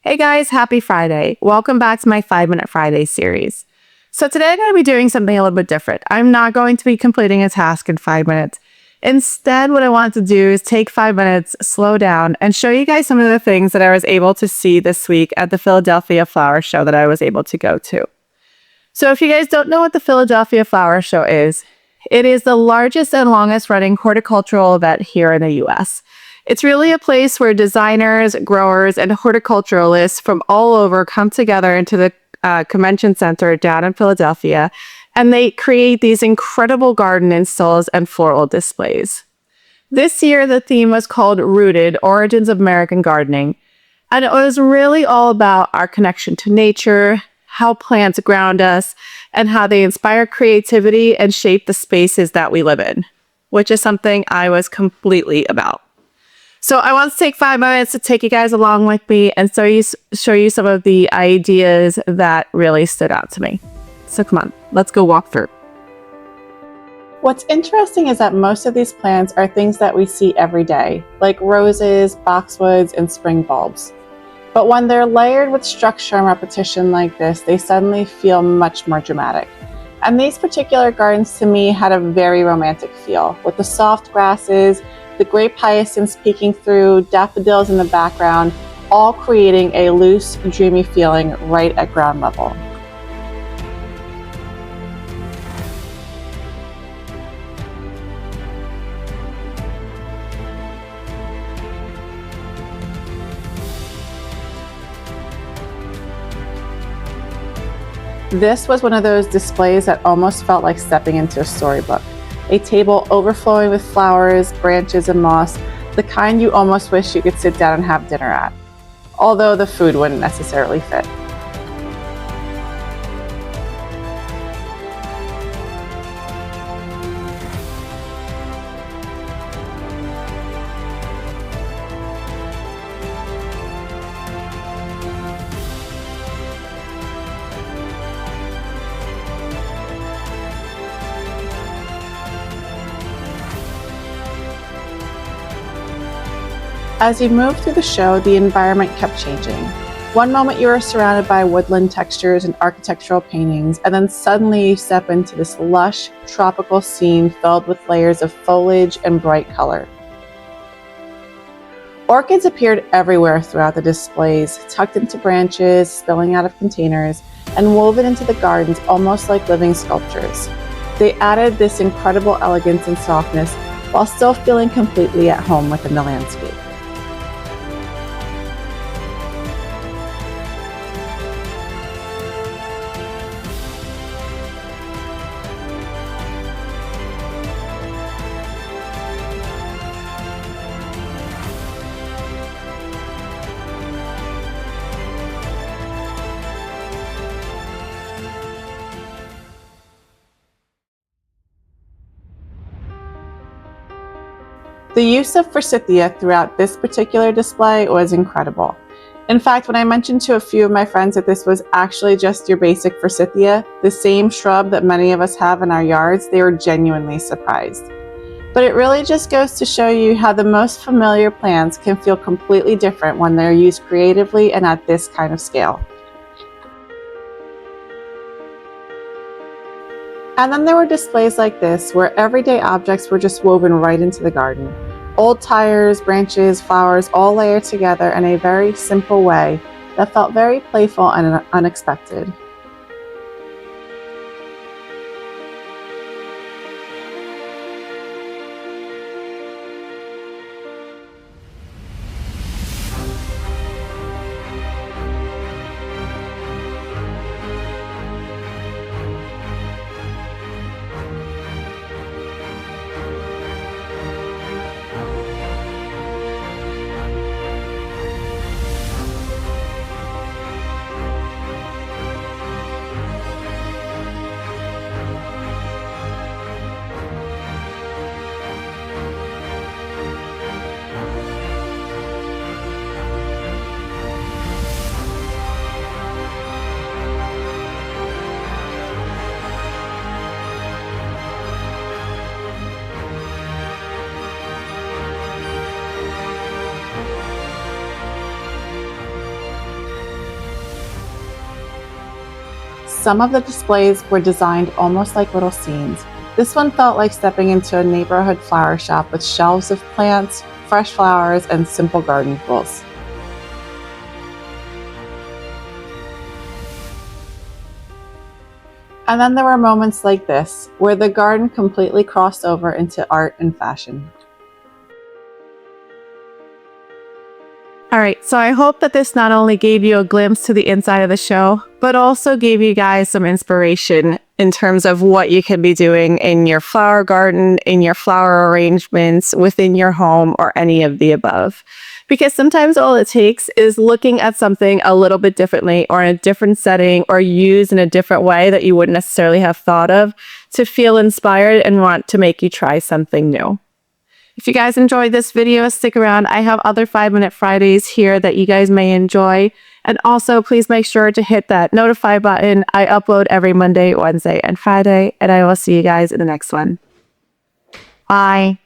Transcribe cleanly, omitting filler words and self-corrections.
Hey guys, happy Friday. Welcome back to my 5-Minute Friday series. So today I'm going to be doing something a little bit different. I'm not going to be completing a task in 5 minutes. Instead, what I want to do is take 5 minutes, slow down, and show you guys some of the things that I was able to see this week at the Philadelphia Flower Show that I was able to go to. So if you guys don't know what the Philadelphia Flower Show is, it is the largest and longest running horticultural event here in the US. It's really a place where designers, growers, and horticulturalists from all over come together into the convention center down in Philadelphia, and they create these incredible garden installs and floral displays. This year, the theme was called Rooted, Origins of American Gardening, and it was really all about our connection to nature, how plants ground us, and how they inspire creativity and shape the spaces that we live in, which is something I was completely about. So I want to take 5 minutes to take you guys along with me and show you some of the ideas that really stood out to me. So come on, let's go walk through. What's interesting is that most of these plants are things that we see every day, like roses, boxwoods, and spring bulbs. But when they're layered with structure and repetition like this, they suddenly feel much more dramatic. And these particular gardens to me had a very romantic feel, with the soft grasses, the grape hyacinths peeking through, daffodils in the background, all creating a loose, dreamy feeling right at ground level. This was one of those displays that almost felt like stepping into a storybook. A table overflowing with flowers, branches, and moss, the kind you almost wish you could sit down and have dinner at, although the food wouldn't necessarily fit. As you moved through the show, the environment kept changing. One moment you were surrounded by woodland textures and architectural paintings, and then suddenly you step into this lush, tropical scene filled with layers of foliage and bright color. Orchids appeared everywhere throughout the displays, tucked into branches, spilling out of containers, and woven into the gardens almost like living sculptures. They added this incredible elegance and softness while still feeling completely at home within the landscape. The use of forsythia throughout this particular display was incredible. In fact, when I mentioned to a few of my friends that this was actually just your basic forsythia, the same shrub that many of us have in our yards, they were genuinely surprised. But it really just goes to show you how the most familiar plants can feel completely different when they're used creatively and at this kind of scale. And then there were displays like this, where everyday objects were just woven right into the garden. Old tires, branches, flowers, all layered together in a very simple way that felt very playful and unexpected. Some of the displays were designed almost like little scenes. This one felt like stepping into a neighborhood flower shop with shelves of plants, fresh flowers, and simple garden tools. And then there were moments like this, where the garden completely crossed over into art and fashion. All right, so I hope that this not only gave you a glimpse to the inside of the show, but also gave you guys some inspiration in terms of what you can be doing in your flower garden, in your flower arrangements, within your home, or any of the above. Because sometimes all it takes is looking at something a little bit differently or in a different setting or used in a different way that you wouldn't necessarily have thought of to feel inspired and want to make you try something new. If you guys enjoyed this video, stick around. I have other 5-Minute Fridays here that you guys may enjoy. And also, please make sure to hit that notify button. I upload every Monday, Wednesday, and Friday, and I will see you guys in the next one. Bye.